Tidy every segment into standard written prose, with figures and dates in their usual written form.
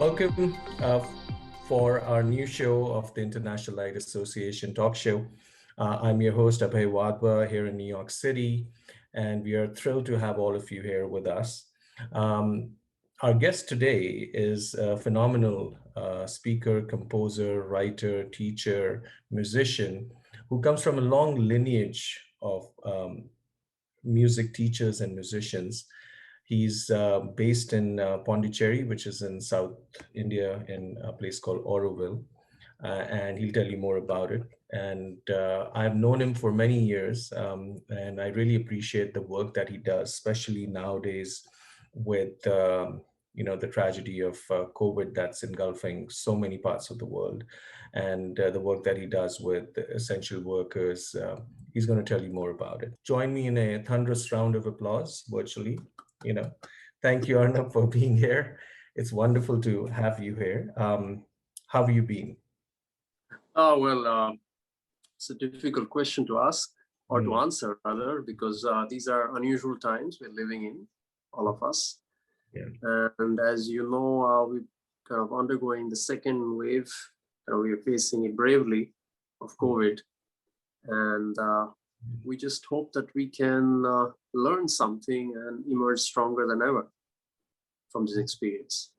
Welcome for our new show of the International Light Association talk show. I'm your host, Abhay Wadhwa, here in New York City, and we are thrilled to have all of you here with us. Um, our guest today is a phenomenal speaker, composer, writer, teacher, musician who comes from a long lineage of music teachers and musicians. He's based in Pondicherry, which is in South India, in a place called Auroville, and he'll tell you more about it. And I've known him for many years, and I really appreciate the work that he does, especially nowadays with the tragedy of COVID that's engulfing so many parts of the world, and the work that he does with essential workers. He's going to tell you more about it. Join me in a thunderous round of applause virtually. You know, thank you, Arnab, for being here. It's wonderful to have you here. How have you been? Well, it's a difficult question to ask or to answer, rather, because these are unusual times we're living in, all of us. Yeah. And as you know, we're kind of undergoing the second wave. We are facing it bravely of COVID. And we just hope that we can learn something and emerge stronger than ever from this experience,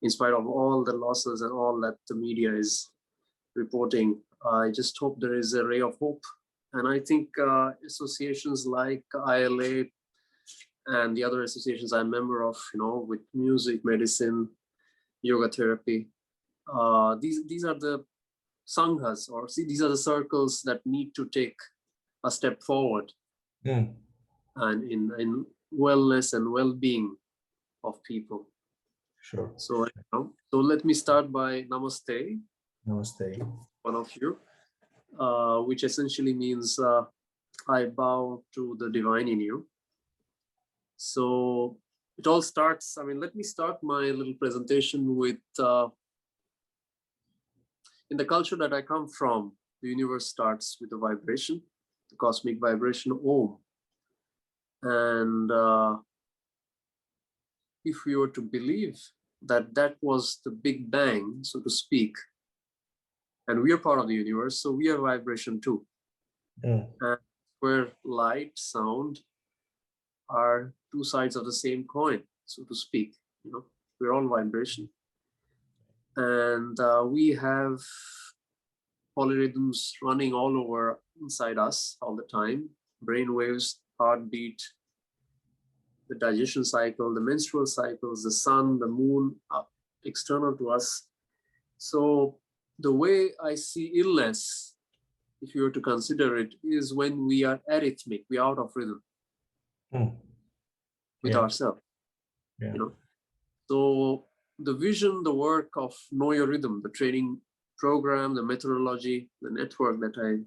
in spite of all the losses and all that the media is reporting. I just hope there is a ray of hope. And I think associations like ILA and the other associations I'm a member of, with music, medicine, yoga therapy, these are the sanghas, or these are the circles that need to take a step forward and in wellness and well-being of people. Sure. So let me start by namaste. Namaste. One of you, which essentially means I bow to the divine in you. So it all starts, let me start my little presentation with, in the culture that I come from, the universe starts with a vibration, the cosmic vibration Om. And if we were to believe that that was the Big Bang, so to speak, and we are part of the universe, so we are vibration too. And where light, sound are two sides of the same coin, so to speak. We're all vibration. And we have polyrhythms running all over inside us all the time. Brain waves, heartbeat, the digestion cycle, the menstrual cycles, the sun, the moon, external to us. So the way I see illness, if you were to consider it, is when we are arrhythmic, we are out of rhythm with ourselves. So the vision, the work of Know Your Rhythm, the training program, the methodology, the network that I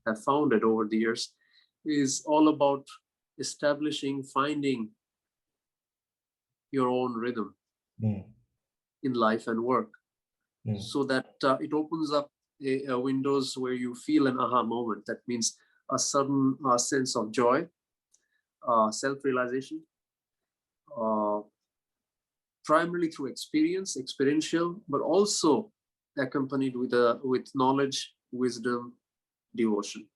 have founded over the years is all about establishing, finding your own rhythm in life and work. So that it opens up a windows where you feel an aha moment. That means a sudden sense of joy, self-realization, primarily through experiential, but also accompanied with knowledge, wisdom, devotion.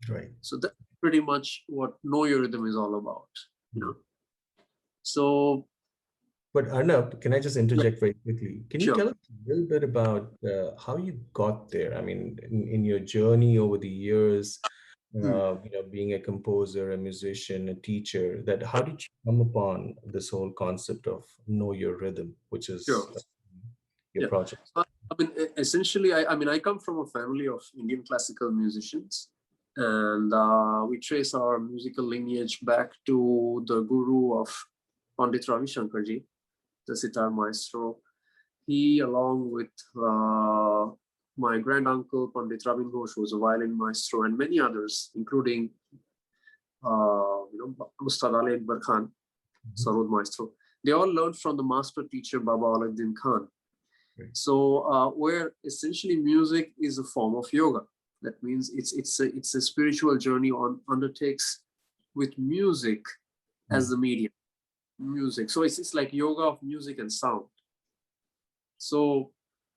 Right. So that's pretty much what Know Your Rhythm is all about. So. But Arnab, can I just interject very quickly? Can you tell us a little bit about how you got there? I mean, in your journey over the years, being a composer, a musician, a teacher, how did you come upon this whole concept of Know Your Rhythm, which is your project? Essentially, I come from a family of Indian classical musicians, and we trace our musical lineage back to the guru of Pandit Ravi Shankarji, the sitar maestro. He, along with my granduncle Pandit Rabin Ghosh, who was a violin maestro, and many others, including Ustad Ali Akbar Khan, Sarod maestro, they all learned from the master teacher Baba Alauddin Khan. So where essentially music is a form of yoga. That means it's a spiritual journey undertakes with music as the medium. Music. So it's like yoga of music and sound. So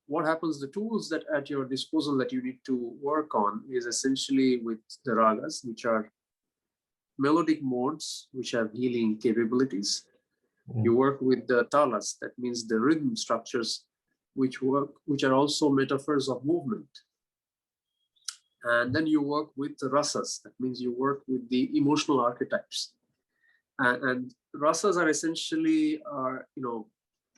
what happens, the tools that at your disposal that you need to work on is essentially with the ragas, which are melodic modes, which have healing capabilities. You work with the talas, that means the rhythm structures, which are also metaphors of movement. And then you work with the rasas, that means you work with the emotional archetypes. And rasas are essentially,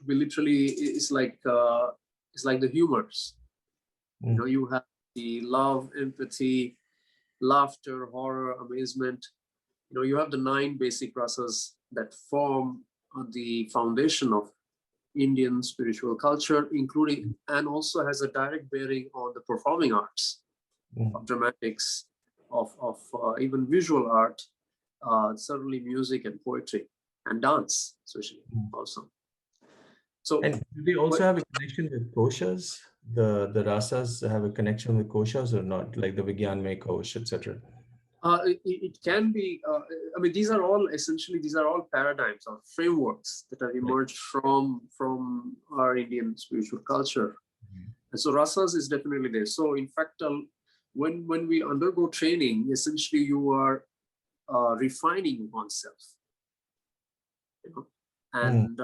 it's like the humors. You have the love, empathy, laughter, horror, amazement. You have the 9 basic rasas that form the foundation of Indian spiritual culture, including, and also has a direct bearing on the performing arts, of dramatics, of even visual art, certainly music and poetry and dance, especially also. So, and do they also have a connection with koshas? The rasas have a connection with koshas or not, like the Vigyanmay kosh, etc.? it can be, these are all paradigms or frameworks that have emerged from our Indian spiritual culture. And so rasas is definitely there. So in fact, when we undergo training, essentially you are refining oneself. And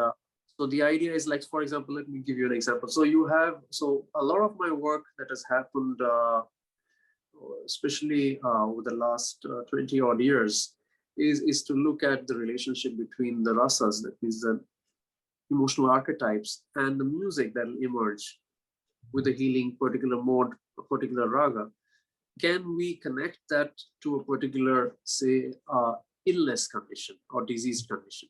so the idea is, like, for example, let me give you an example. So a lot of my work that has happened, especially over the last 20 odd years, is to look at the relationship between the rasas, that means the emotional archetypes, and the music that will emerge with a healing particular mode, a particular raga. Can we connect that to a particular, say, illness condition or disease condition?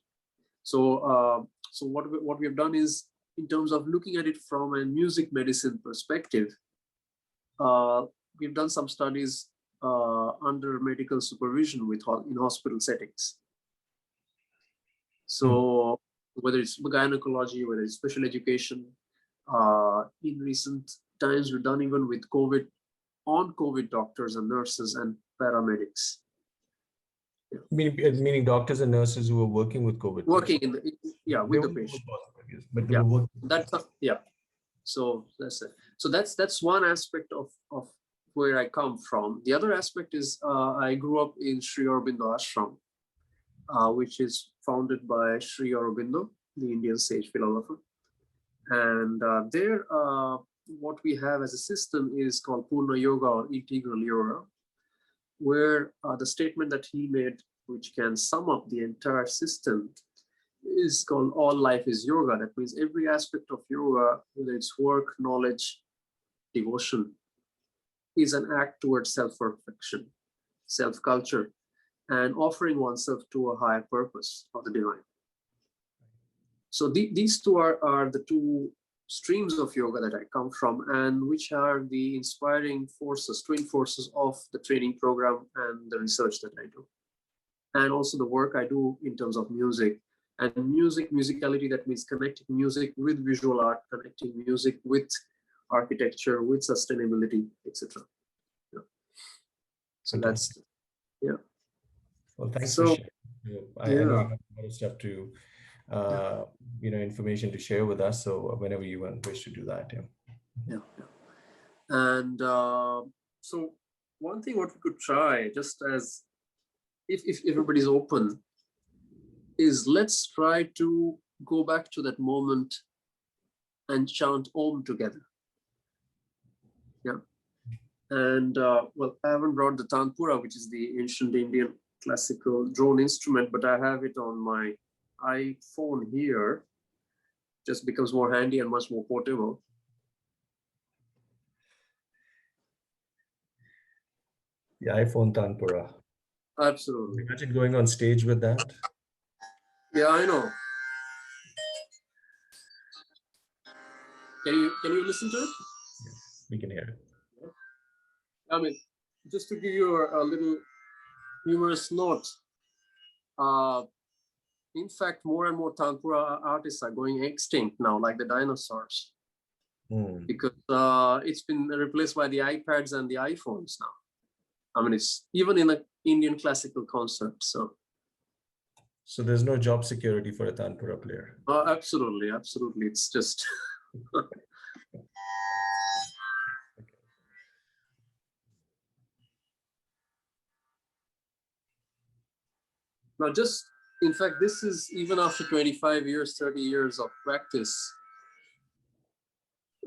So what we have done is, in terms of looking at it from a music medicine perspective, we've done some studies under medical supervision in hospital settings. So whether it's gynecology, whether it's special education, in recent times we've done even with COVID doctors and nurses and paramedics. Meaning doctors and nurses who are working with COVID. Working with the patient. But they were working. So that's it. So that's one aspect of where I come from. The other aspect is I grew up in Sri Aurobindo Ashram, which is founded by Sri Aurobindo, the Indian sage philosopher. And there, what we have as a system is called Purna Yoga or Integral Yoga, where the statement that he made, which can sum up the entire system, is called all life is yoga. That means every aspect of yoga, whether it's work, knowledge, devotion, is an act towards self-perfection, self-culture, and offering oneself to a higher purpose of the divine. So these two are the two streams of yoga that I come from, and which are the inspiring forces, twin forces of the training program and the research that I do. And also the work I do in terms of music. And musicality, that means connecting music with visual art, connecting music with architecture, with sustainability, etc. Yeah. So that's, yeah. Well, thanks for sharing. I know you have a lot of stuff to, information to share with us. So whenever you wish to do that, yeah. And so one thing what we could try, just as if everybody's open, is let's try to go back to that moment and chant Om together. Yeah. And well, I haven't brought the Tanpura, which is the ancient Indian classical drone instrument, but I have it on my iPhone here. Just becomes more handy and much more portable. The iPhone Tanpura. Absolutely. Imagine going on stage with that. Yeah, I know. Can you listen to it? Yeah, we can hear it. I mean, just to give you a little humorous note, in fact, more and more Tanpura artists are going extinct now, like the dinosaurs, because it's been replaced by the iPads and the iPhones now. I mean, it's even in an Indian classical concert. So there's no job security for a Tanpura player. Absolutely. It's just Now, in fact, this is even after 25 years, 30 years of practice.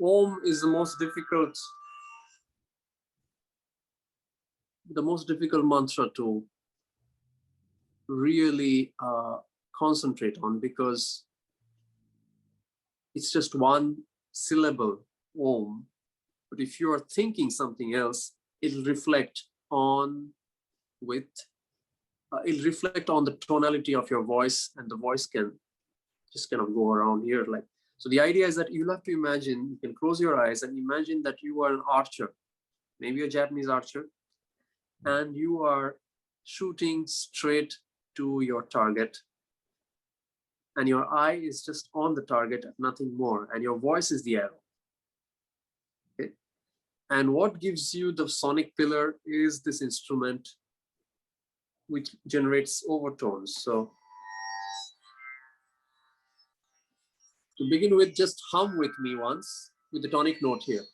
Om is the most difficult mantra to really concentrate on, because it's just one syllable, Om. But if you are thinking something else, it'll reflect on the tonality of your voice, and the voice can just kind of go around here. So the idea is that you'll have to imagine, you can close your eyes and imagine that you are an archer, maybe a Japanese archer, and you are shooting straight to your target, and your eye is just on the target, nothing more, and your voice is the arrow. Okay? And what gives you the sonic pillar is this instrument, which generates overtones. So to begin with, just hum with me once with the tonic note here.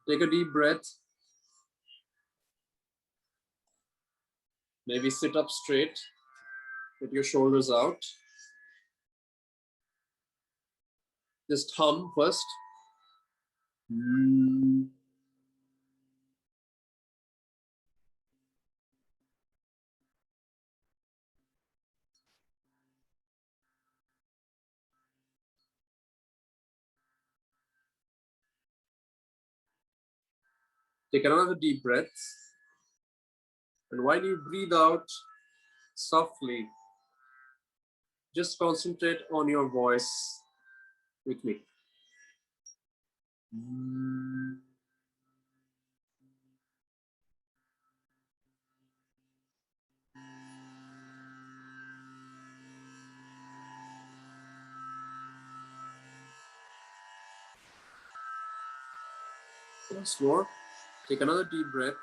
Take a deep breath. Maybe sit up straight, get your shoulders out. Just hum first. Take another deep breath. And while you breathe out softly, just concentrate on your voice with me. Once more, take another deep breath.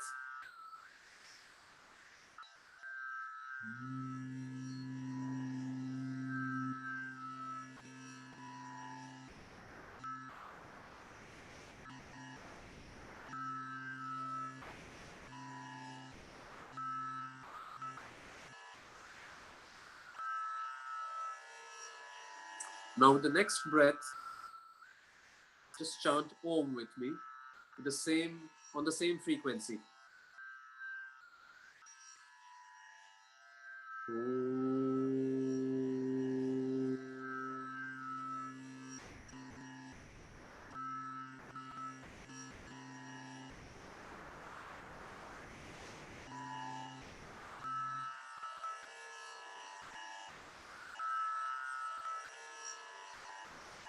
Now with the next breath, just chant Om with me, on the same frequency.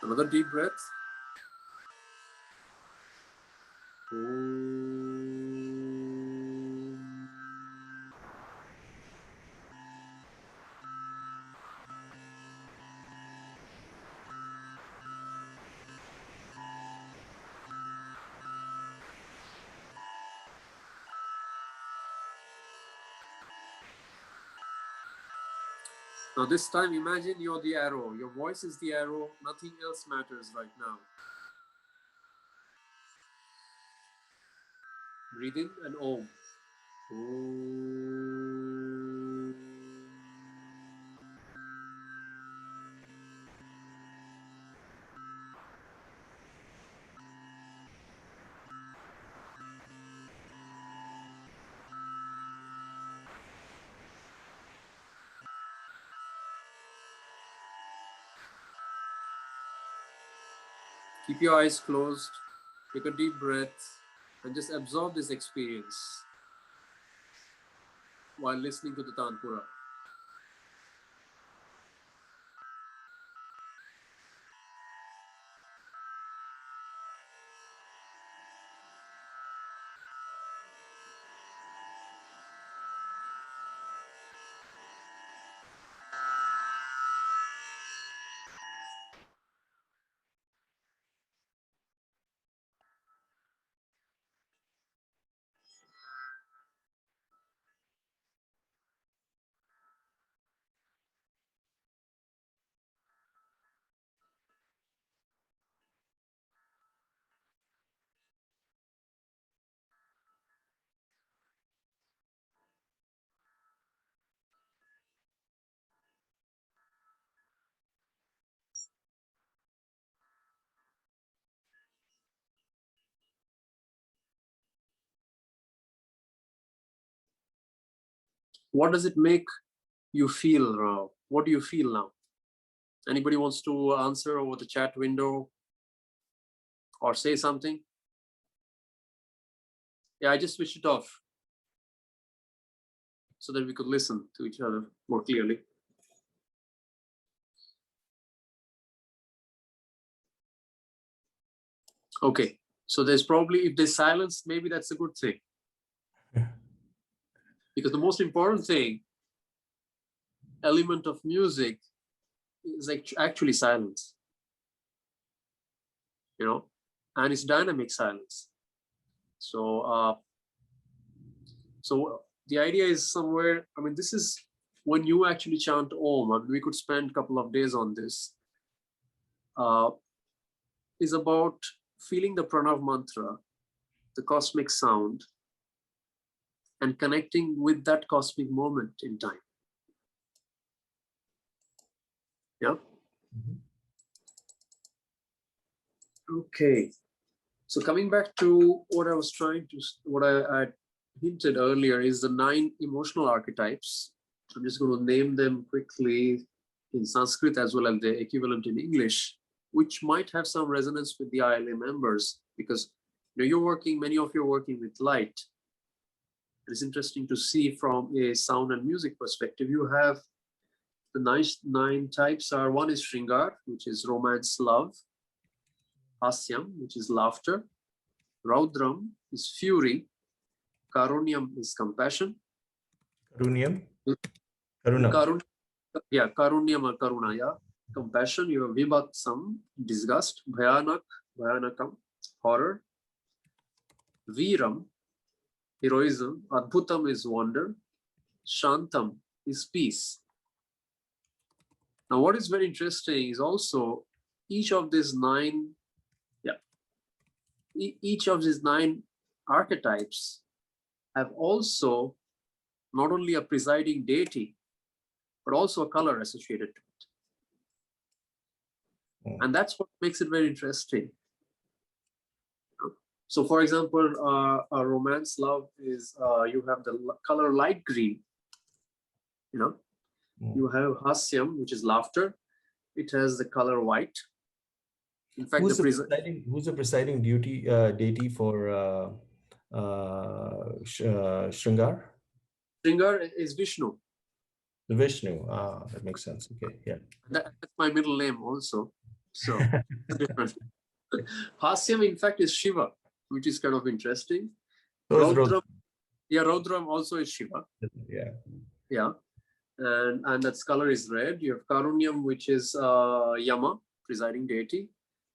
Another deep breath. Now this time, imagine you're the arrow. Your voice is the arrow. Nothing else matters right now. Breathe in and Om. Keep your eyes closed. Take a deep breath and just absorb this experience while listening to the Tanpura. What does it make you feel? What do you feel now? Anybody wants to answer over the chat window or say something? Yeah, I just switched it off so that we could listen to each other more clearly. Okay, so there's probably, if there's silence, maybe that's a good thing. Because the most important thing, element of music, is actually silence. You know, and it's dynamic silence. So, so the idea is somewhere, I mean, this is when you actually chant Om, and we could spend a couple of days on this, is about feeling the Pranav mantra, the cosmic sound, and connecting with that cosmic moment in time. Yeah. Okay. So coming back to what I was what I hinted earlier is the 9 emotional archetypes. I'm just going to name them quickly in Sanskrit as well as the equivalent in English, which might have some resonance with the ILA members, because you're working, many of you are working with light. It's interesting to see from a sound and music perspective. You have the 9 types are, one is Shringar, which is romance, love. Hasyam, which is laughter. Raudram is fury. Karunyam is compassion. Karunyam? Karuna. Yeah, Karunyam or Karuna, yeah. Compassion. You have Vibhatsam, disgust. Bhayanakam, horror. Viram, heroism. Adbhutam is wonder. Shantam is peace. Now, what is very interesting is also each of these 9, each of these 9 archetypes have also not only a presiding deity, but also a color associated to it. And that's what makes it very interesting. So for example, a romance love is, you have the color light green, you have Hasyam, which is laughter. It has the color white. In fact, who's the presiding deity for Shringar? Shringar is Vishnu. The Vishnu. Ah, that makes sense. Okay, yeah. That's my middle name also. So different. Hasyam, in fact, is Shiva, which is kind of interesting. Raudram, yeah, Raudram also is Shiva. Yeah. Yeah. And its color is red. You have Karunyam, which is Yama, presiding deity.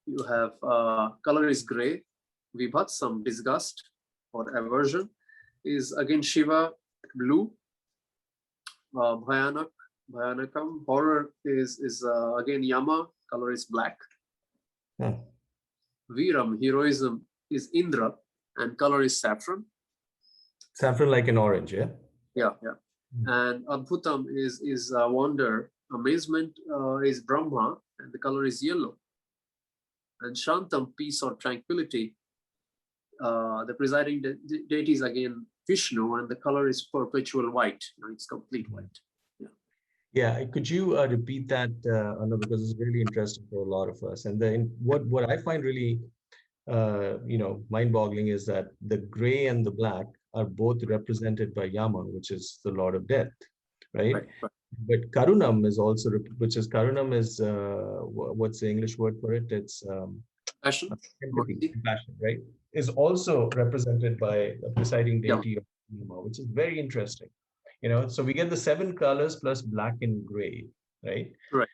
You have color is gray. Vibhatsam, disgust or aversion, is again Shiva, blue. Bhayanakam, horror is again Yama, color is black. Viram, heroism, is Indra, and color is saffron. Saffron like an orange, yeah? Yeah, yeah. And Adbhutam is wonder. Amazement is Brahma, and the color is yellow. And Shantam, peace or tranquility. The presiding deity is again Vishnu, and the color is perpetual white. It's complete white. Yeah, could you repeat that, Anna, because it's really interesting for a lot of us. And then what I find really, mind-boggling is that the gray and the black are both represented by Yama, which is the Lord of Death, right? But Karunam is also, Karunam is, what's the English word for it? It's compassion, right? Is also represented by a presiding deity of Yama, which is very interesting. So we get the 7 colors plus black and gray, right? Right.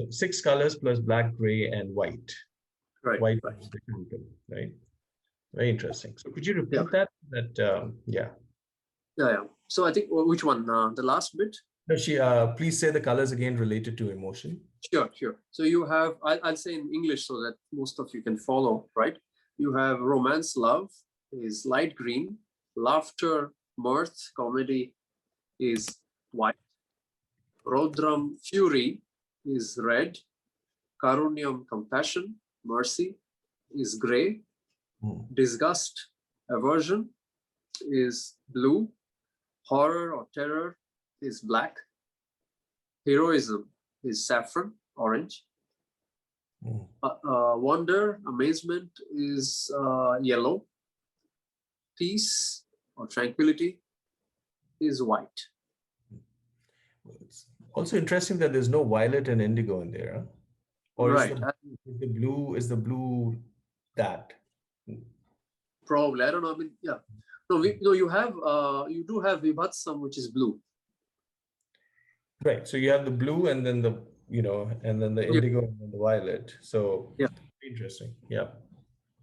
6 colors plus black, gray, and white. Right. White, right? Very interesting. So could you repeat that? Yeah. So I think, which one? The last bit? No, please say the colors again related to emotion. Sure. So you have, I'll say in English so that most of you can follow, right? You have romance, love is light green. Laughter, mirth, comedy is white. Rodram, fury is red. Karunyam, compassion, mercy is gray. Disgust, aversion is blue. Horror or terror is black. Heroism is saffron, orange. Wonder, amazement is yellow. Peace or tranquility is white. It's also interesting that there's no violet and indigo in there, huh? Or Right. is the blue that? Probably. I don't know. I mean, yeah. No, you do have Vibhatsam, which is blue. Right. So you have the blue and then and then the Yeah. indigo and then the violet. So Yeah. interesting. Yeah.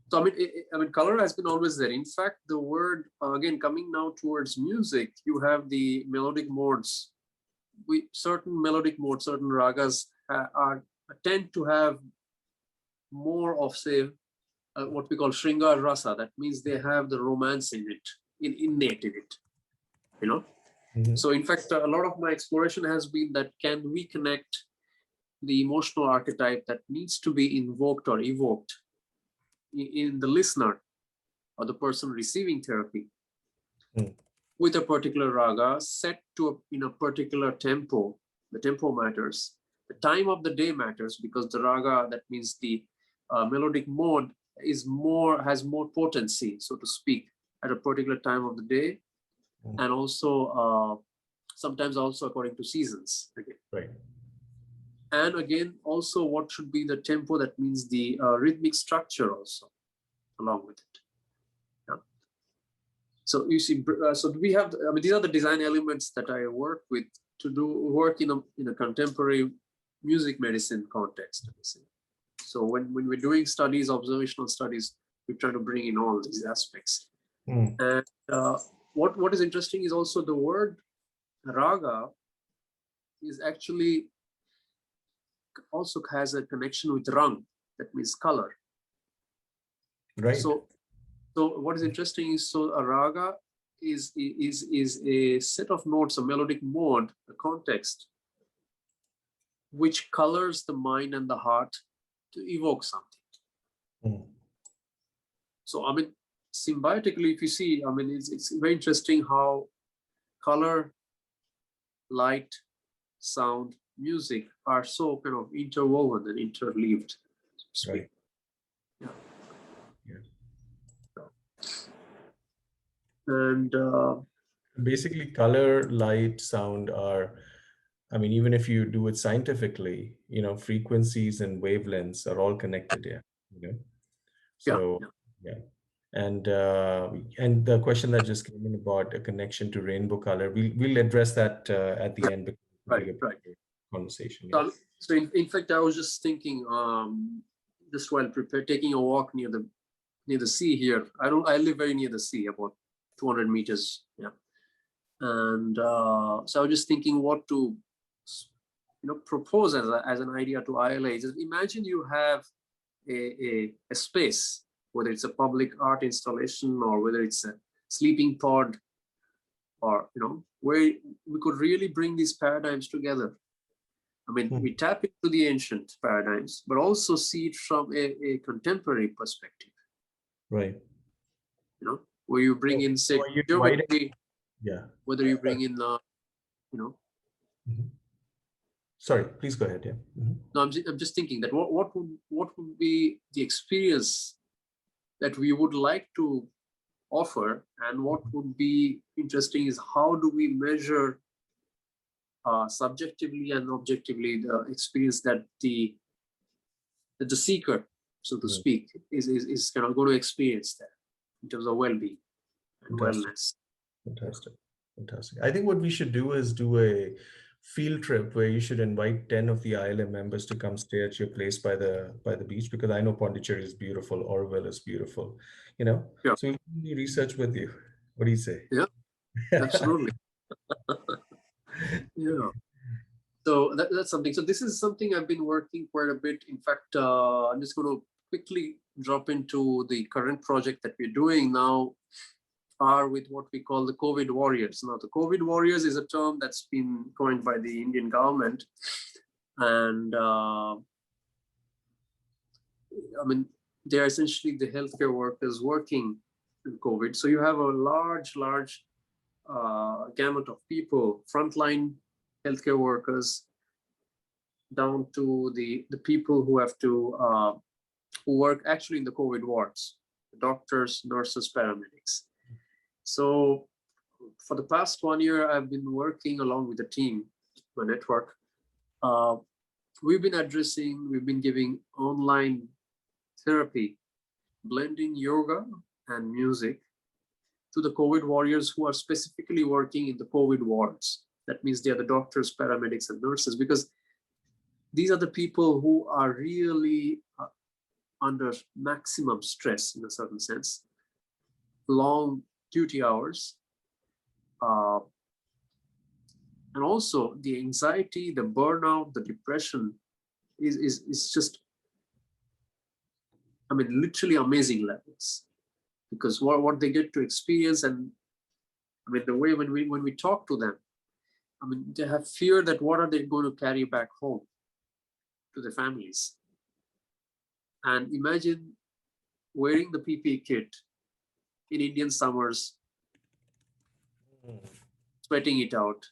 So I mean, color has been always there. In fact, the word again coming now towards music, you have the melodic modes. Certain melodic modes, certain ragas tend to have more of, say, what we call Shringar Rasa. That means they have the romance in it, innate in it, you know. So in fact, a lot of my exploration has been that can we connect the emotional archetype that needs to be invoked or evoked in the listener or the person receiving therapy with a particular raga set to in a particular tempo. The tempo matters. The time of the day matters because the raga, that means the melodic mode, has more potency, so to speak, at a particular time of the day, and also sometimes also according to seasons. Again. Right. And again, also what should be the tempo? That means the rhythmic structure also along with it. Yeah. So you see, so we have. I mean, these are the design elements that I work with to work in a contemporary music medicine context. So when we're doing studies, observational studies, we try to bring in all these aspects. And what is interesting is also the word raga is actually also has a connection with rang, that means color. Right. So what is interesting is, so a raga is a set of notes, a melodic mode, a context, which colors the mind and the heart to evoke something. So I mean, symbiotically, if you see, I mean, it's very interesting how color, light, sound, music are so kind of interwoven and interleaved, so to speak. Right. And basically color, light, sound are, I mean, even if you do it scientifically, frequencies and wavelengths are all connected here, So yeah. And the question that just came in about a connection to rainbow color, we'll address that at the end because right. Conversation. Yeah. So in fact, I was just thinking, just while taking a walk near the sea here. I live very near the sea, about 200 meters. Yeah. And so I was just thinking what to, propose as an idea to ILA. Just imagine you have a space, whether it's a public art installation or whether it's a sleeping pod, or where we could really bring these paradigms together. I mean, we tap into the ancient paradigms, but also see it from a contemporary perspective. Right. Where you bring in, say, geometry, whether you bring in, Sorry, please go ahead. Yeah. No, I'm just thinking that what would be the experience that we would like to offer, and what would be interesting is how do we measure subjectively and objectively the experience that the seeker, so to speak, is kind of going to experience there in terms of well-being and wellness. Fantastic. I think what we should do is do a field trip where you should invite 10 of the ILA members to come stay at your place by the beach, because I know Pondicherry is beautiful, Orwell is beautiful, So we'll do research with you. What do you say? Yeah, absolutely. Yeah. So that's something. So this is something I've been working quite a bit. In fact, I'm just going to quickly drop into the current project that we're doing now, are with what we call the Kovid Warriors. Now, the Kovid Warriors is a term that's been coined by the Indian government. And I mean, they're essentially the healthcare workers working in COVID. So you have a large gamut of people, frontline healthcare workers, down to the people who have to who work actually in the COVID wards, doctors, nurses, paramedics. So for the past 1 year, I've been working along with the team, my network. We've been giving online therapy, blending yoga and music to the COVID warriors who are specifically working in the COVID wards. That means they are the doctors, paramedics, and nurses, because these are the people who are really under maximum stress in a certain sense, long duty hours, and also the anxiety, the burnout, the depression is just, I mean, literally amazing levels, because what they get to experience, and I mean, the way when we talk to them, I mean, they have fear that what are they going to carry back home to their families. And imagine wearing the PPE kit in Indian summers, sweating it out.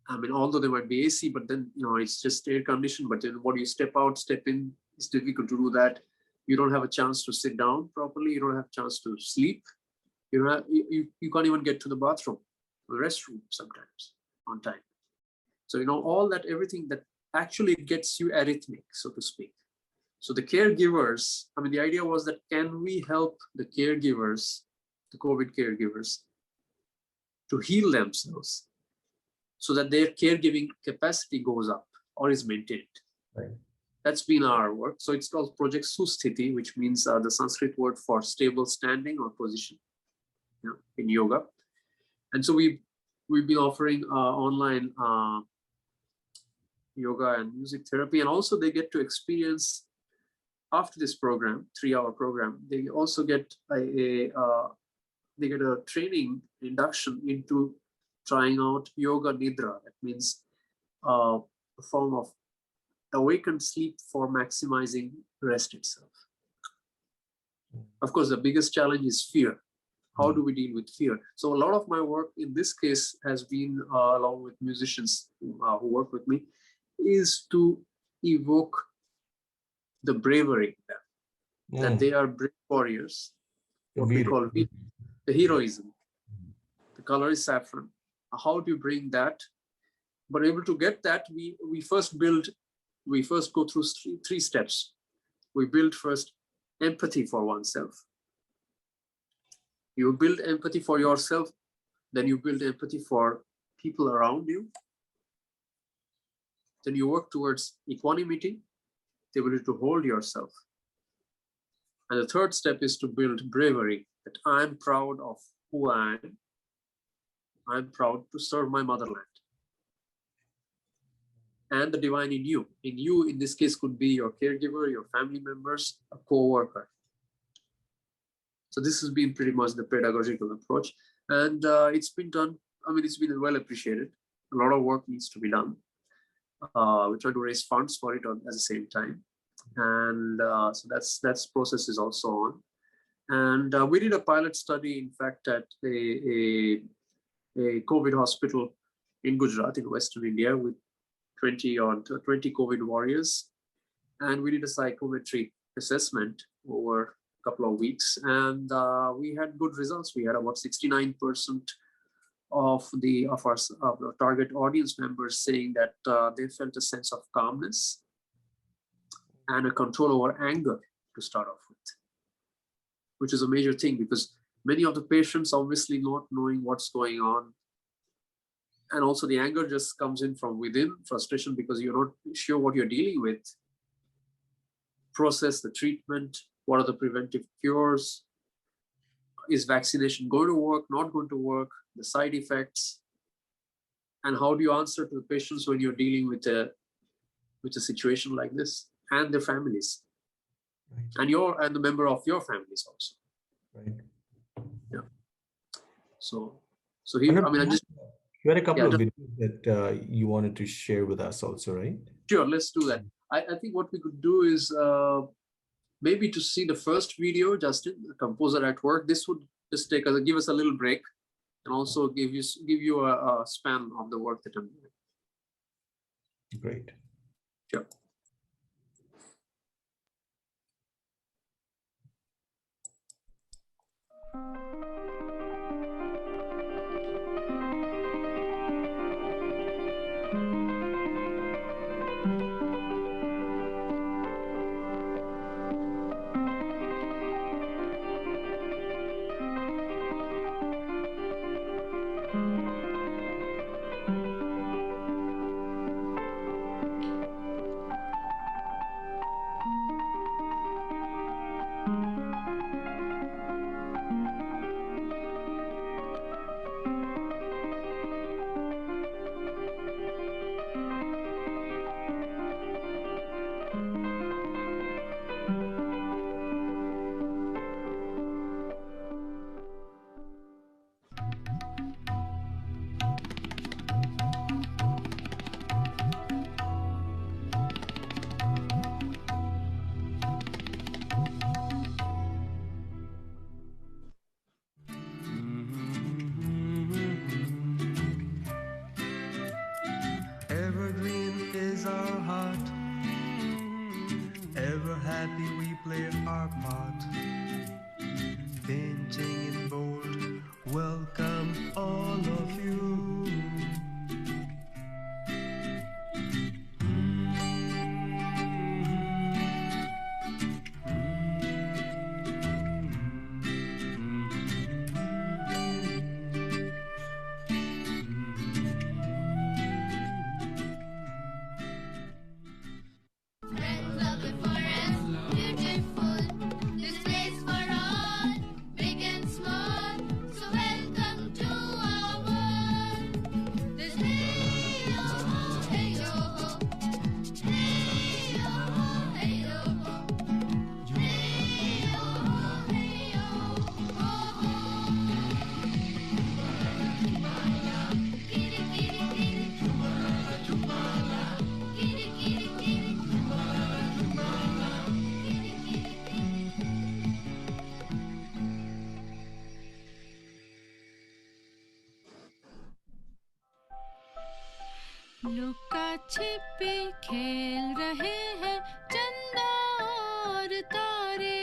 I mean, although there might be AC, but then, you know, it's just air conditioned. But then what you step out, step in, it's difficult to do that. You don't have a chance to sit down properly. You don't have a chance to sleep. You can't even get to the bathroom, the restroom sometimes on time. So, you know, all that, everything that actually gets you arrhythmic, so to speak. So the caregivers, I mean, the idea was that can we help the caregivers, the COVID caregivers, to heal themselves so that their caregiving capacity goes up or is maintained. Right. That's been our work. So it's called Project Susthiti, which means the Sanskrit word for stable standing or position, you know, in yoga. And so we've been offering online yoga and music therapy, and also they get to experience after this program, 3-hour program, they also get a training induction into trying out yoga nidra. That means a form of awakened sleep for maximizing rest itself. Of course, the biggest challenge is fear. How do we deal with fear? So a lot of my work in this case has been, along with musicians who work with me, is to evoke the bravery that they are brave warriors, what we call the heroism. The color is saffron. How do you bring that? But able to get that, we first go through three steps. We build first empathy for oneself. You build empathy for yourself, then you build empathy for people around you. Then you work towards equanimity, the ability to hold yourself. And the third step is to build bravery, that I'm proud of who I am. I'm proud to serve my motherland. And the divine in you. In you, in this case, could be your caregiver, your family members, a co-worker. So this has been pretty much the pedagogical approach. And it's been done, I mean, it's been well appreciated. A lot of work needs to be done. We try to raise funds for it at the same time. And so that's process is also on. And we did a pilot study, in fact, at a COVID hospital in Gujarat, in Western India, with 20 COVID warriors. And we did a psychometry assessment over a couple of weeks. And we had good results. We had about 69% of our target audience members saying that they felt a sense of calmness and a control over anger to start off with, which is a major thing, because many of the patients obviously not knowing what's going on. And also the anger just comes in from within, frustration because you're not sure what you're dealing with. Process the treatment, what are the preventive cures? Is vaccination going to work, not going to work? The side effects, and how do you answer to the patients when you're dealing with a situation like this, and their families, right. and the member of your families also. Right. Yeah. So here, I mean, you had a couple of videos that you wanted to share with us also, right? Sure, let's do that. I think what we could do is maybe to see the first video, Justin, the composer at work. This would just give us a little break. and also give you a span of the work that I'm doing. Great. Sure. Evergreen is our heart. Ever happy we play our part. Painting in bold, welcome all of you. Friends of the forest, beautiful, this place for all, big and small. So welcome to our world. This hey yo ho, hey yo ho, hey yo ho, hey yo ho, hey yo ho, hey yo ho ho. Kitty kitty kitty, kitty kitty kitty. लुका छिपी खेल रहे हैं चंदा और तारे,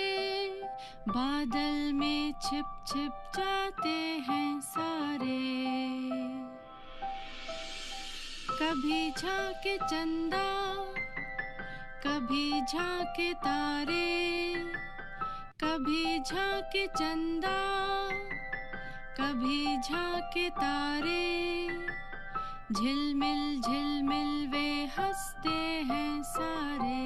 बादल में छिप छिप जाते हैं सारे। कभी झांके चंदा, कभी झांके तारे, कभी झांके चंदा, कभी झांके तारे। झिलमिल झिलमिल वे हंसते हैं सारे।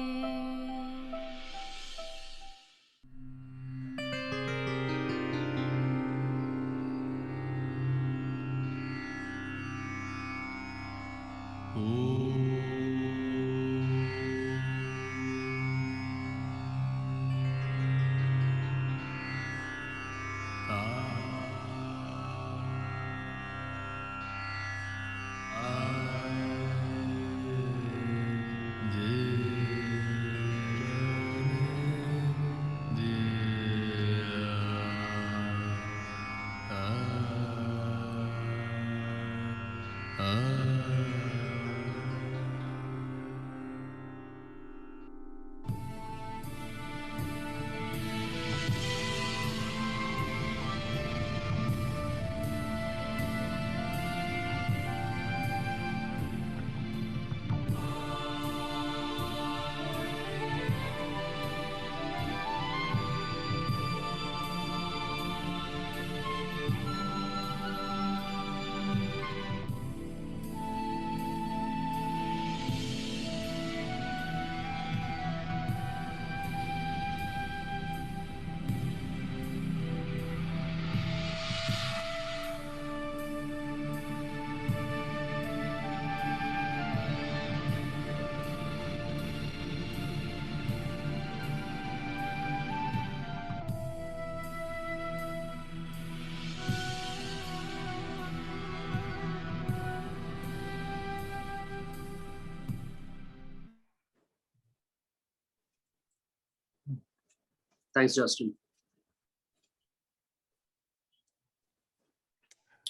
Thanks, Justin.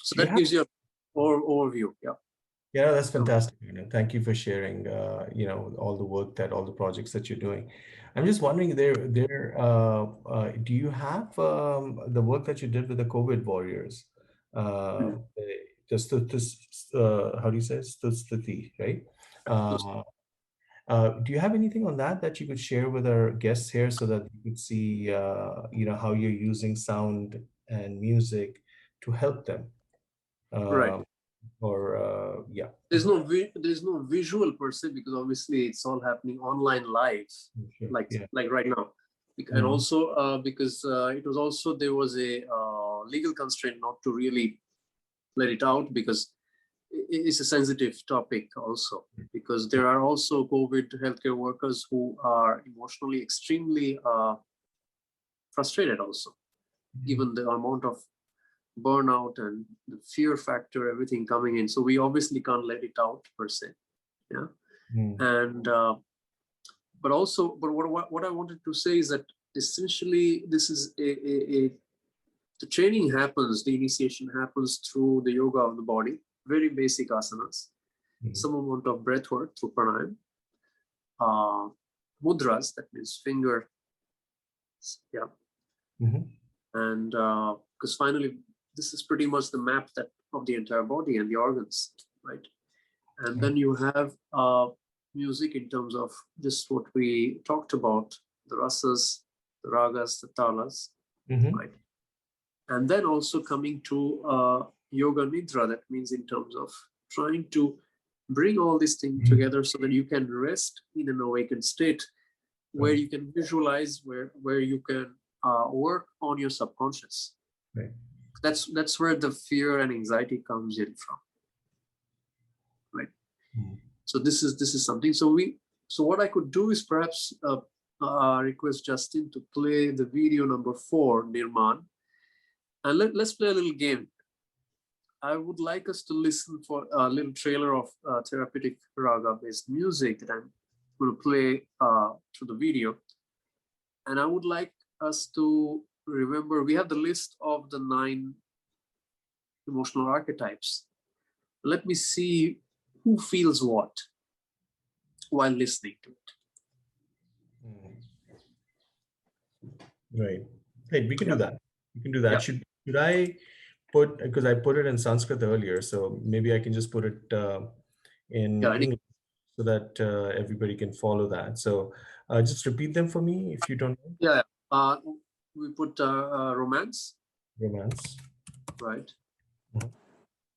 So Do you that have gives you an overview. Yeah. Yeah, that's fantastic. Thank you for sharing, all the work all the projects that you're doing. I'm just wondering, do you have the work that you did with the Kovid Warriors? Mhm. How do you say Stuti, right? So, Uh, do you have anything on that you could share with our guests here so that you could see, how you're using sound and music to help them? right. Um, yeah. There's no visual per se, because obviously it's all happening online live, Sure. like Yeah. right now. And Mhm. also because there was a legal constraint not to really let it out, because it's a sensitive topic also, because there are also COVID healthcare workers who are emotionally extremely frustrated also, given the amount of burnout and the fear factor, everything coming in. So we obviously can't let it out per se. Yeah. Mm. And but what I wanted to say is that essentially this is the training happens, the initiation happens through the yoga of the body, very basic asanas, Mhm. some amount of breath work through pranayama, mudras, that means finger, yeah. Mhm. And because finally this is pretty much the map that of the entire body and the organs, right? And then you have music in terms of just what we talked about, the rasas, the ragas, the talas, Mhm. right? And then also coming to yoga nidra, that means in terms of trying to bring all these things together so that you can rest in an awakened state, where Right. you can visualize, where you can work on your subconscious. Right. That's where the fear and anxiety comes in from, right? Mhm. So this is something. So what I could do is perhaps request Justin to play the video number 4, Nirman, and let's play a little game. I would like us to listen for a little trailer of therapeutic raga based music that I'm going to play through the video. And I would like us to remember, we have the list of the 9 emotional archetypes. Let me see who feels what while listening to it. Right. Hey, we can do Yeah, that. We can do that. yeah, Should I put, because I put it in Sanskrit earlier, so maybe I can just put it in yeah. English so that everybody can follow that. So just repeat them for me if you don't mind. Yeah. We put romance, Romance. right? Mhm.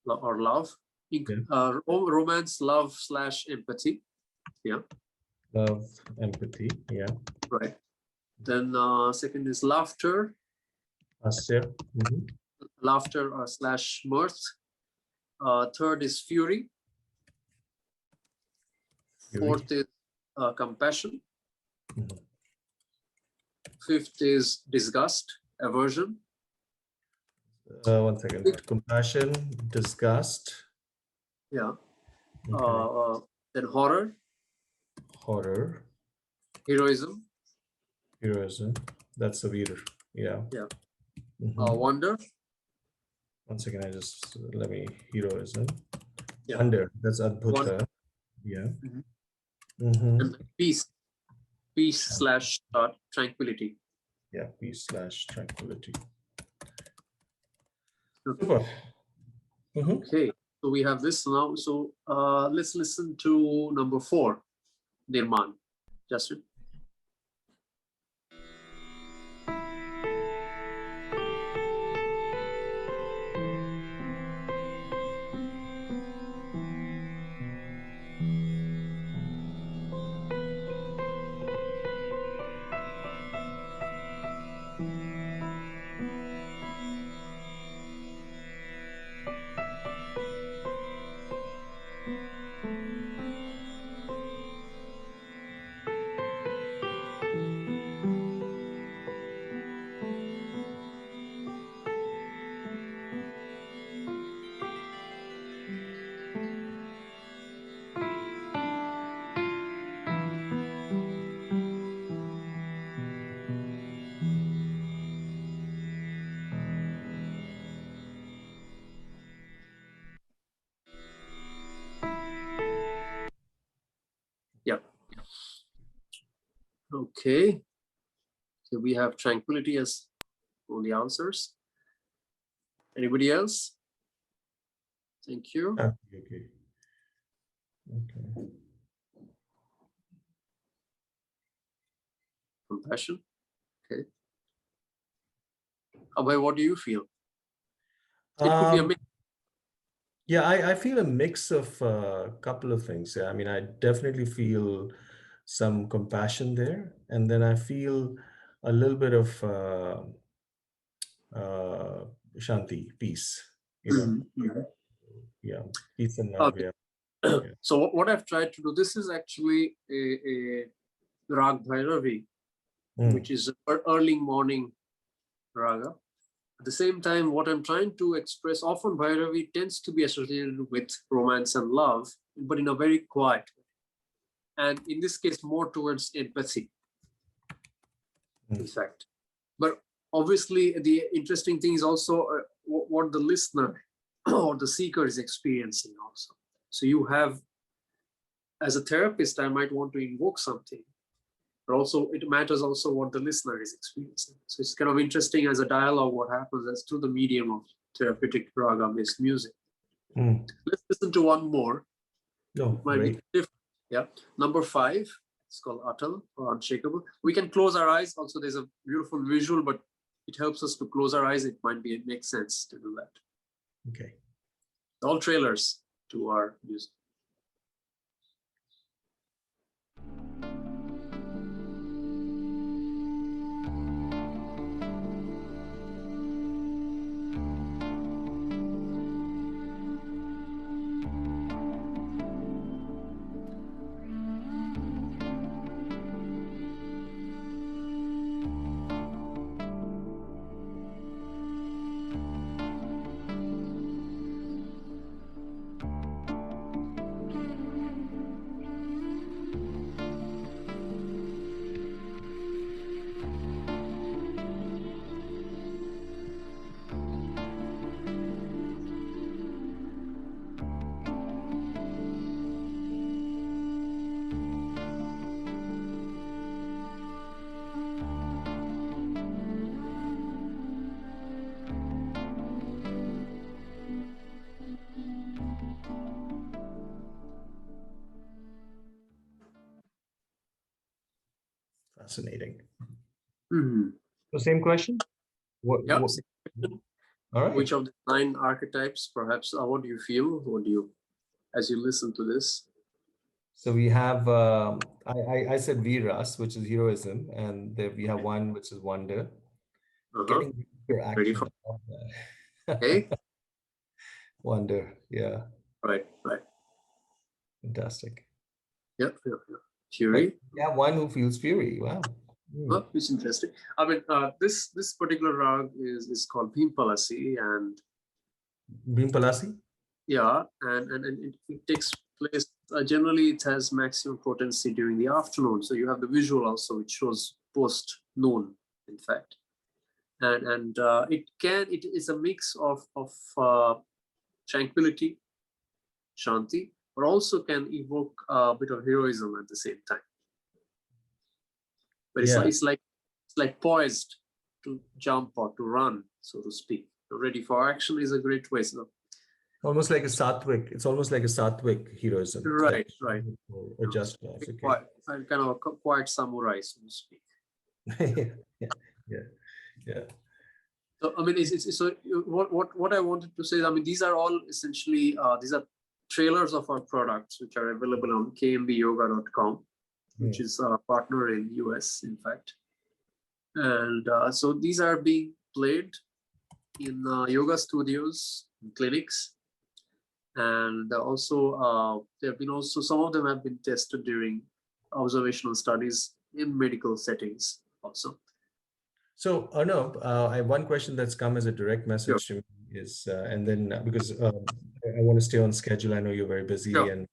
Or love. Yeah. Romance, love / empathy. Yeah, Love, empathy. Yeah. right. Then second is laughter, Asya. Mhm. laughter / mirth. Third is fury. Fury. Fourth is compassion. Mhm. Fifth is disgust, aversion. One second. Sixth, Compassion, disgust. yeah. Okay. Then horror, Horror, heroism, heroism. That's the Veer. Yeah. yeah. Mhm. Wonder, One second. I just let me heroism. yeah. Wonder. That's One, Adbhuta. Yeah. mhm. Mm-hmm. And peace / tranquility. Yeah. Peace / tranquility. Okay. Super. Mm-hmm. Okay. So we have this now. So let's listen to number 4, Nirman. Justin. Okay. So we have tranquility as all the answers. Anybody else? Thank you. Okay. Okay. Compassion. Okay. Abhay, what do you feel? It could be a mix. Yeah, I feel a mix of a couple of things. I mean, I definitely feel some compassion there, and then I feel a little bit of uh, shanti, peace. You know, Mhm, mhm. yeah, peace and love. Yeah, yeah. So what I've tried to do, this is actually a Rag Bhairavi, which is early morning raga. At the same time, what I'm trying to express, often Bhairavi tends to be associated with romance and love, but in a very quiet way. And in this case, more towards empathy, in fact. But obviously, the interesting thing is also what the listener or the seeker is experiencing also. So you have, as a therapist, I might want to invoke something, but also it matters also what the listener is experiencing. So it's kind of interesting as a dialogue what happens as through the medium of therapeutic raga-based music. Let's listen to one more. No, It might be great. different. Yeah. Number 5, it's called Atal or Unshakable. We can close our eyes. Also, there's a beautiful visual, but it helps us to close our eyes. It makes sense to do that. Okay. All trailers to our music. Fascinating. Mm-hmm. So same question. Yeah. All right. Which of the 9 archetypes, perhaps, what do you feel? What do you, as you listen to this? So we have I said Viras, which is heroism, and there we have one which is wonder. Getting your Ready action. for? Okay. Wonder. Yeah. Right. Fantastic. Yeah. Fury. Yeah, one who feels fury. Wow. Oh, it's interesting. I mean, this particular rag is called Bhimpalasi, and Bhimpalasi? yeah, and it takes place. Generally, it has maximum potency during the afternoon. So you have the visual also, which shows post noon, in fact, and it is a mix of tranquility, shanti, but also can evoke a bit of heroism at the same time. But Yeah. it's like poised to jump or to run, so to speak. Ready for action is a great way. So Almost like a sattvic. It's almost like a sattvic heroism. right. Or just cause. Okay. Quiet, kind of a quiet samurai, so to speak. yeah. So I mean, so what I wanted to say is, I mean, these are all essentially these are trailers of our products, which are available on kmbyoga.com, which is a partner in US, in fact. And so these are being played in yoga studios, clinics, and also there have been also some of them have been tested during observational studies in medical settings also. So Arnab, I have one question that's come as a direct message to me is, and then because I want to stay on schedule, I know you're very busy, and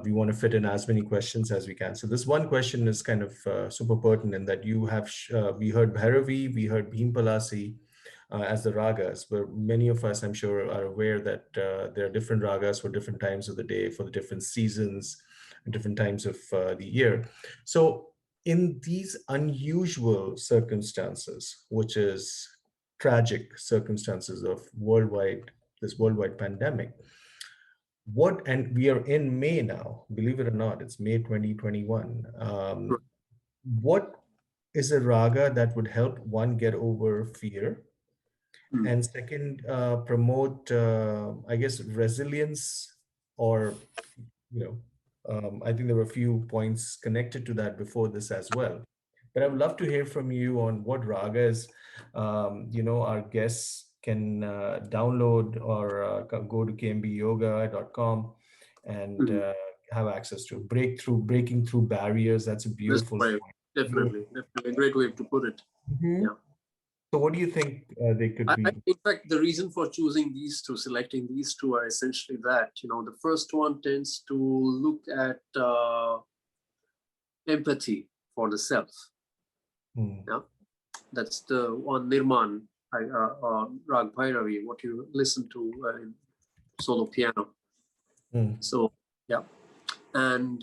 we want to fit in as many questions as we can. So this one question is kind of super pertinent, that you have, we heard Bhairavi, we heard Bhimpalasi as the ragas, but many of us, I'm sure, are aware that there are different ragas for different times of the day, for the different seasons. different times of the year. So in these unusual circumstances, which is tragic circumstances of this worldwide pandemic, and we are in May now, believe it or not, it's May 2021. What is a raga that would help one get over fear, Hmm. and second, promote, I guess, resilience, or, I think there were a few points connected to that before this as well. But I would love to hear from you on what ragas, our guests can download or go to kmbyoga.com and Hmm. have access to. Breaking through barriers. That's a This beautiful way, point. definitely a great way to put it. Mhm. Yeah. So what do you think they could be? In fact, the reason for choosing these two, selecting these two, are essentially that, the first one tends to look at empathy for the self. Hmm. Yeah, that's the one, Nirman, Rag Bhairavi, what you listen to in solo piano. Hmm. So yeah, and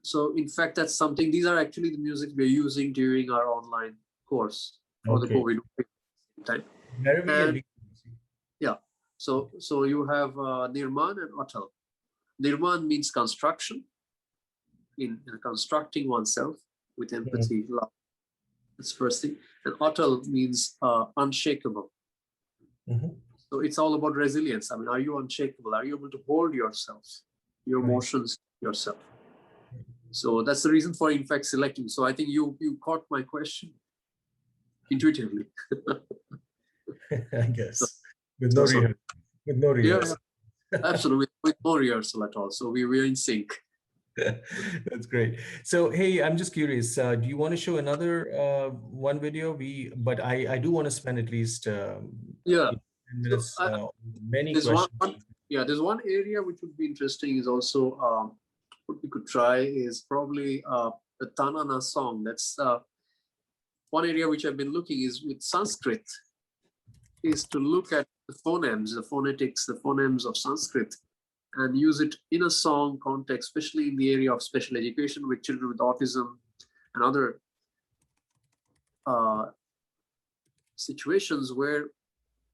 so in fact, that's something. These are actually the music we're using during our online course for the Okay. COVID time. Bhairavi and And yeah, so you have Nirman and Atal. Nirman means construction, in constructing oneself with empathy, love. That's first thing. And Atal means unshakable. Mhm. So it's all about resilience. I mean, are you unshakable? Are you able to hold yourself, your Right. emotions yourself? So that's the reason for, in fact, selecting. So I think you caught my question intuitively. I guess So, with no so rehearsal. With no yeah, rehearsal. absolutely, with no rehearsal at all. So we're in sync. That's great. So, hey, I'm just curious. Do you want to show another one video? But I do want to spend at least Yeah. 10 So minutes. Many there's questions. there's one area which would be interesting is also what we could try is probably the Tanana song. That's one area which I've been looking is with Sanskrit, is to look at the phonemes, the phonetics, the phonemes of Sanskrit, and use it in a song context, especially in the area of special education with children with autism and other situations where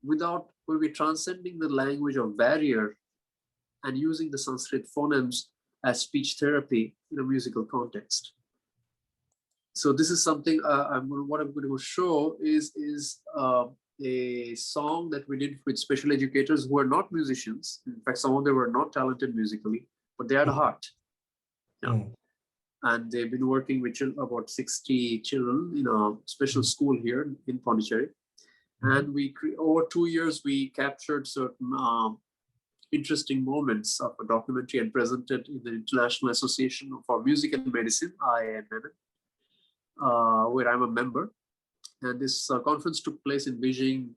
we're transcending the language of barrier and using the Sanskrit phonemes as speech therapy in a musical context. So this is something what I'm going to show is a song that we did with special educators who are not musicians. In fact, some of them were not talented musically, but they had a heart. Yeah. Mm. And they've been working with about 60 children in a special school here in Pondicherry. And over 2 years, we captured certain interesting moments of a documentary and presented in the International Association for Music and Medicine, ILA, where I'm a member. And this conference took place in Beijing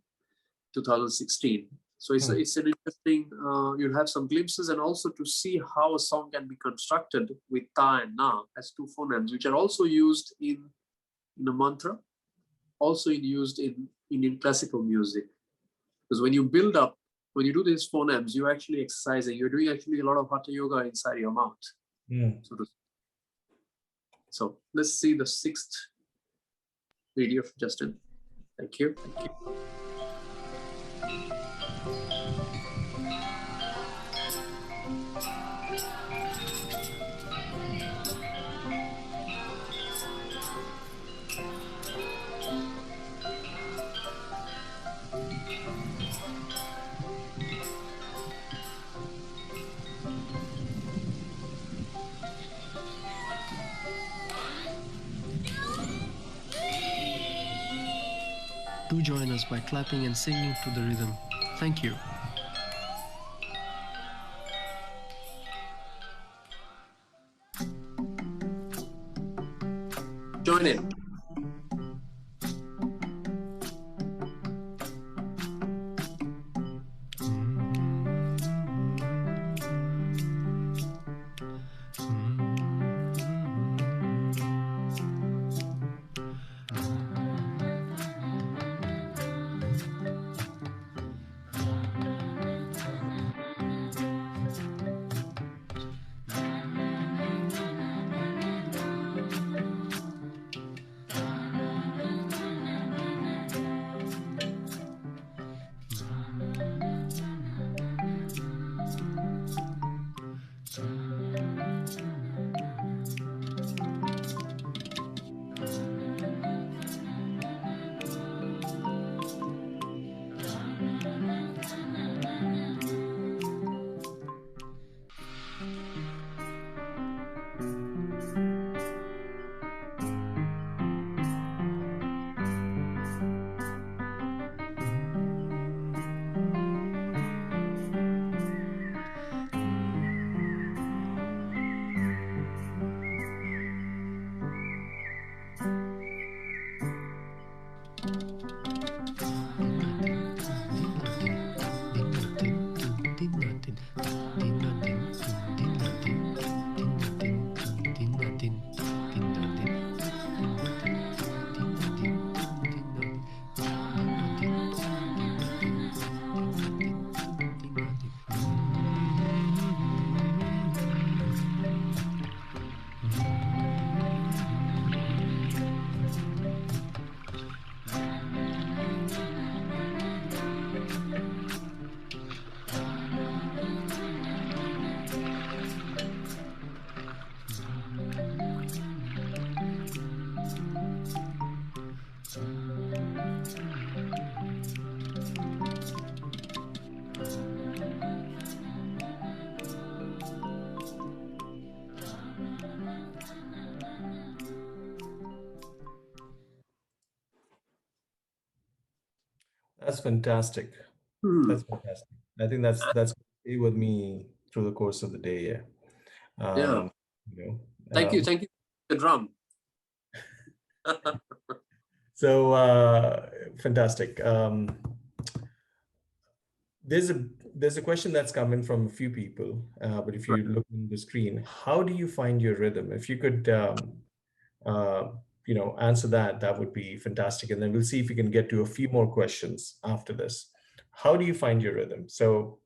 2016. So it's an interesting, you'll have some glimpses, and also to see how a song can be constructed with ta and na as two phonemes, which are also used in a mantra, also used in Indian classical music. Because when you build up, when you do these phonemes, you're actually exercising, you're doing actually a lot of hatha yoga inside your mouth. Mm. So let's see the 6th video, Justin. Thank you. Thank you. Do join us by clapping and singing to the rhythm. Thank you. Join in. That's fantastic. Hmm. That's fantastic. I think that's gonna stay with me through the course of the day. Yeah. Yeah. You know, Thank you. Thank you. The drum. so fantastic. There's a question that's come in from a few people, but if Right. you look on the screen, how do you find your rhythm? If you could, uh, answer that, that would be fantastic. And then we'll see if we can get to a few more questions after this. How do you find your rhythm? So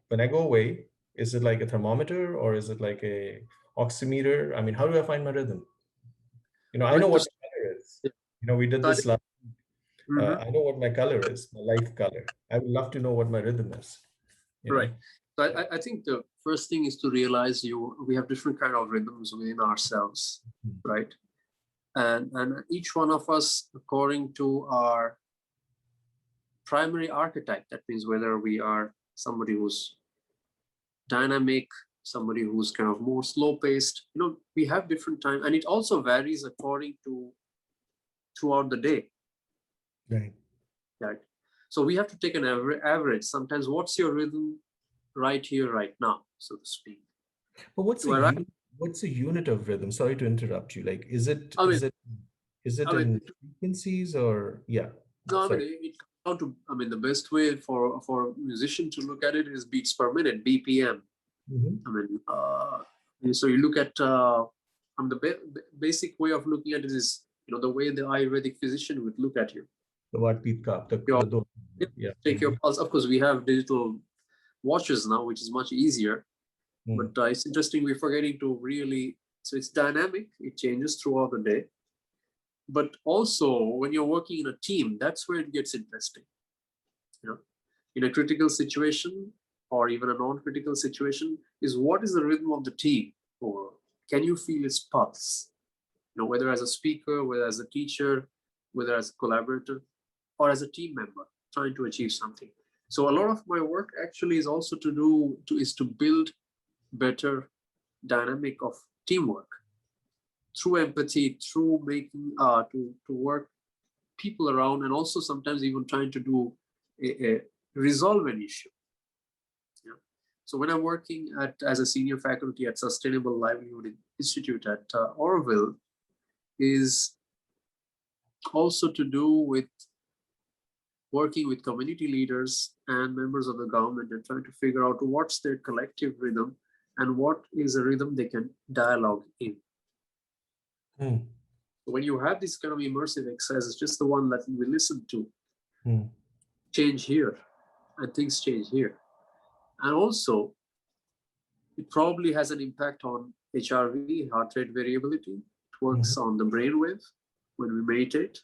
when I go away, is it like a thermometer or is it like a oximeter? I mean, how do I find my rhythm? I I know mean, what my color is. We did this last. Mhm. I know what my color is, my life color. I would love to know what my rhythm is. You know. Right. So I think the first thing is to realize we have different kind of rhythms within ourselves, right? And each one of us, according to our primary archetype, that means whether we are somebody who's dynamic, somebody who's kind of more slow paced, we have different time, and it also varies according to throughout the day, Right. right? So we have to take an average. Sometimes, what's your rhythm right here, right now, so to speak? But Do I right? what's a unit of rhythm? Sorry to interrupt you. Like, is it I mean, is it I mean, in frequencies or yeah? no, I mean, Sorry. it comes down to, I mean, the best way for a musician to look at it is beats per minute, BPM. Mhm. I mean, so you look at, the basic way of looking at it is, the way the Ayurvedic physician would look at you. The what beat cup, Your, yeah. take your pulse. Of course, we have digital watches now, which is much easier. Mm. But it's interesting, we're forgetting to really, so it's dynamic, it changes throughout the day. But also, when you're working in a team, that's where it gets interesting. In a critical situation or even a non-critical situation, is what is the rhythm of the team, or can you feel its pulse? Whether as a speaker, whether as a teacher, whether as a collaborator, or as a team member trying to achieve something. So a lot of my work actually is also to build better dynamic of teamwork through empathy, through making to work people around, and also sometimes even trying to do a resolve an issue. So when I'm working as a senior faculty at Sustainable Livelihood Institute at Orville, is also to do with working with community leaders and members of the government and trying to figure out what's their collective rhythm and what is a rhythm they can dialogue in. Mm. When you have this kind of immersive exercise, just the one that we listen to, change here, and things change here. And also, it probably has an impact on HRV, heart rate variability. It works on the brainwave when we meditate.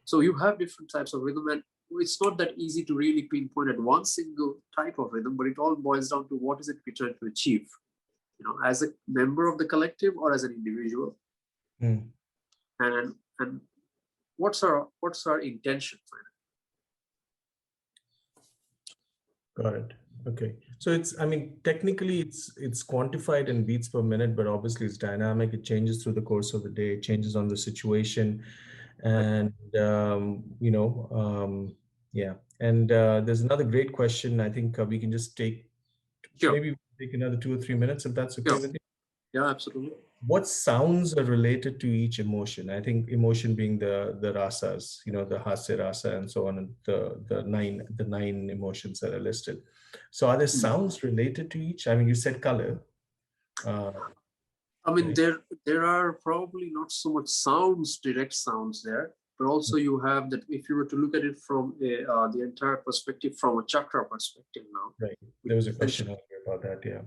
So you have different types of rhythm, and it's not that easy to really pinpoint at one single type of rhythm, but it all boils down to what is it we're trying to achieve, as a member of the collective or as an individual. Mm. And what's our intention for it? Got it. Okay. So I mean, technically it's quantified in beats per minute, but obviously it's dynamic. It changes through the course of the day, it changes on the situation. And, yeah. And there's another great question. I think we can just Sure. maybe take another 2 or 3 minutes if that's okay Sure. with you. Yeah, absolutely. What sounds are related to each emotion? I think emotion being the rasas, the hasya rasa and so on, and the nine emotions that are listed. So are there sounds related to each? I mean, you said color. I mean, Right. there are probably not so much direct sounds there, but also you have that if you were to look at it from the entire perspective, from a chakra perspective now. Right. There was a question earlier about that. Yeah.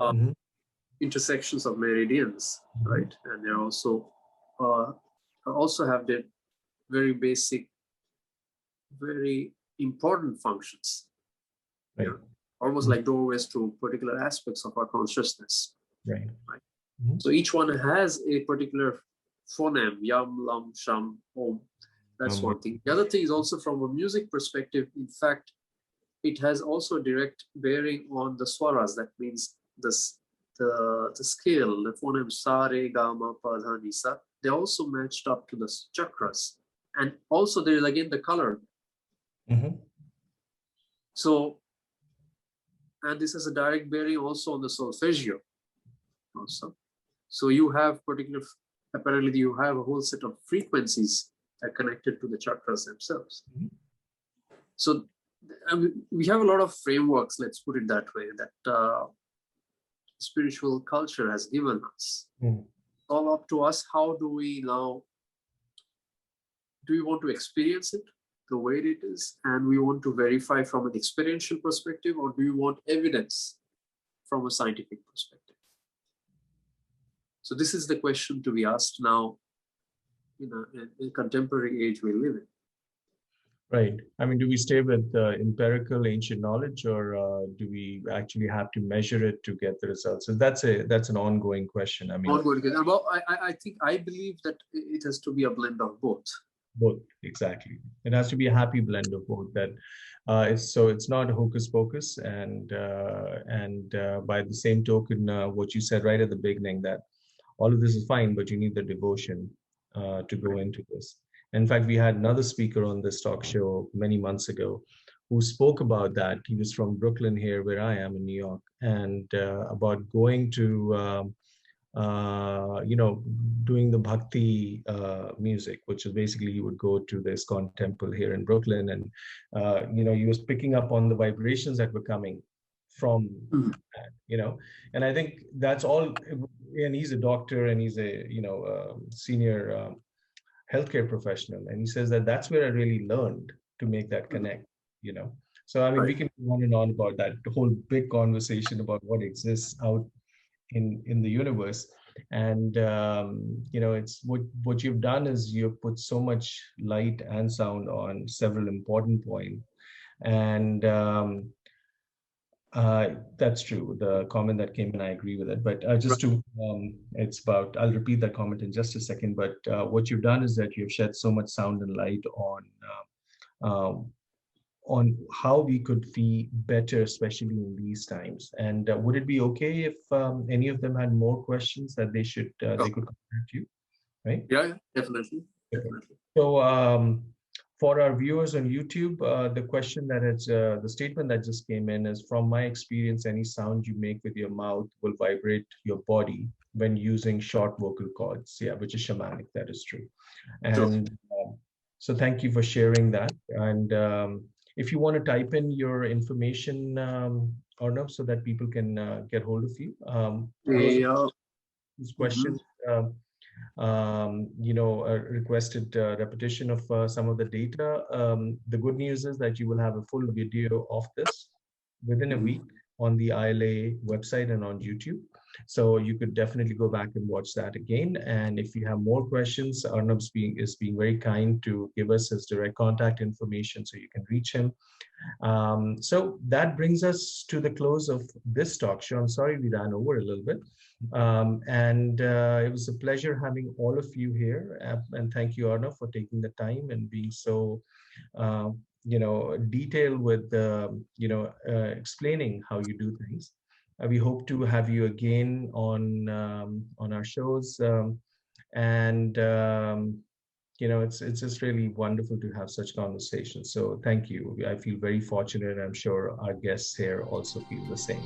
Intersections of meridians, right? And they also have the very basic, very important functions. Right. Almost like doorways to particular aspects of our consciousness. Right. So each one has a particular phoneme, yam, lam, sham, om. That's one thing. The other thing is also from a music perspective. In fact, it has also a direct bearing on the swaras. That means the scale, the phoneme sa, re, ga, ma, pa, dha, ni, sa. They're also matched up to the chakras. And also there is again the color. Mhm. So, and this has a direct bearing also on the solfeggio also. So you have apparently you have a whole set of frequencies that are connected to the chakras themselves. Mhm. So we have a lot of frameworks, let's put it that way, that spiritual culture has given us. Mm. All up to us, how do we now, do we want to experience it the way it is, and we want to verify from an experiential perspective, or do you want evidence from a scientific perspective? So this is the question to be asked now, in a contemporary age we live in. Right. I mean, do we stay with empirical ancient knowledge, or do we actually have to measure it to get the results? So that's an ongoing question. I mean, Ongoing. Well, I believe that it has to be a blend of both. both, exactly. It has to be a happy blend of both. That it's not hocus pocus, and by the same token, what you said right at the beginning, that all of this is fine, but you need the devotion to go into this. In fact, we had another speaker on this talk show many months ago who spoke about that. He was from Brooklyn here, where I am in New York, and about going to, doing the bhakti music, which is basically he would go to the ISKCON temple here in Brooklyn, and he was picking up on the vibrations that were coming from that. And I think that's all. And he's a doctor, and he's a senior healthcare professional, and he says that that's where I really learned to make that connect. So I mean, we can go on and on about that whole big conversation about what exists out in the universe. And it's what you've done is you've put so much light and sound on several important points. And that's true. The comment that came in, I agree with it. But I'll repeat that comment in just a second. But what you've done is that you've shed so much sound and light uh, on how we could be better, especially in these times. And would it be okay if any of them had more questions that they could contact you, right? Yeah, definitely. Okay. So for our viewers on YouTube, the statement that just came in is, from my experience, any sound you make with your mouth will vibrate your body when using short vocal cords. Yeah, which is shamanic. That is true. And so thank you for sharing that. And if you want to type in your information, Arnav, so that people can get hold of you. This question, requested repetition of some of the data. The good news is that you will have a full video of this within a week on the ILA website and on YouTube. So you could definitely go back and watch that again. And if you have more questions, Arnav is being very kind to give us his direct contact information so you can reach him. So that brings us to the close of this talk show. I'm sorry we ran over a little bit. And it was a pleasure having all of you here. And thank you, Arnav, for taking the time and being so detailed with explaining how you do things. We hope to have you again on our shows, it's just really wonderful to have such conversations. So thank you. I feel very fortunate. I'm sure our guests here also feel the same.